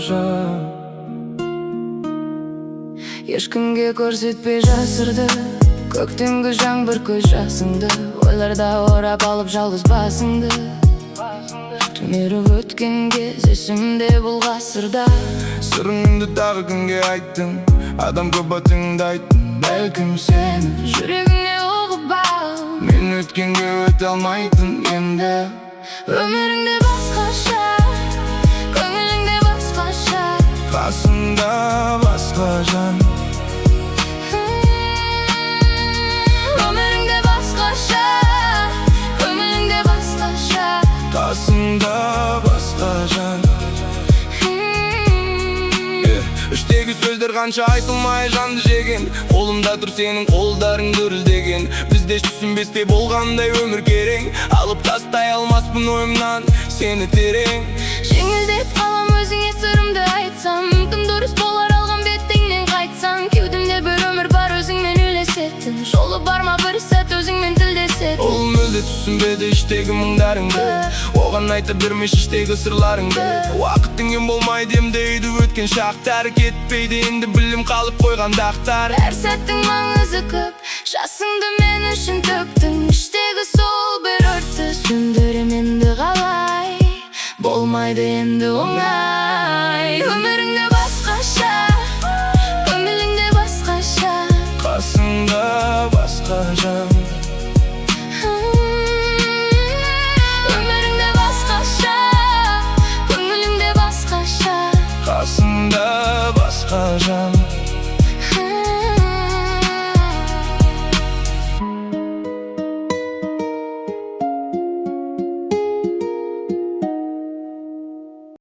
жан. Ешкімге көрсетпей жасырды көктемгі жаңбыр көз жасыңды, ойларда орап алып жалғыз басыңды. Түнеріп өткен кез есімде бұл ғасырда. Сырыңды тағы кімге айттың, адам көп атыңды айттың, бәлкім сені Жүрегіңе ұғып ал, мен өткенге өте алмайтын енді. өміріңде басқаша, көңіліңде басқаша, Қасымда басқа жан. өміріңде басқаша, көңіліңде басқаша, Қасымда басқа жан. Іштегі сөздер қанша айтылмай жанды жеген, қолымда тұр сенің қолдарың дүрілдеген. Бізде түсінбесте болғандай өмір керең, алып тастай алмаспын ойымнан сені терең. жеңілдеп қалам өзіңе сырымды айтсам, кім дұрыс болар алған беттіңнен қайтсам. Кеудемде бір өмір бар өзіңмен үйлесетін, жолы бар ма бір сәт өзіңмен тілдесетін. Ол мүлде түсінбеді іштегі мұңдарыңды, оған айта бермеш іштегі сырларыңды. Уақыттың ен болмайды емдейді өткен шақтар, кетпейді енді білім қалып қойған дақтар. Әр сәттің маңызы көп, жасыңды мен үшін төктің. Іштегі сол бір өртті сөндірем енді қалай, болмайды енді оңай. өміріңде басқаша, көңіліңде басқаша, Қасымда басқа жан. өміріңде басқаша, көңіліңде басқаша, Қасымда басқа жан.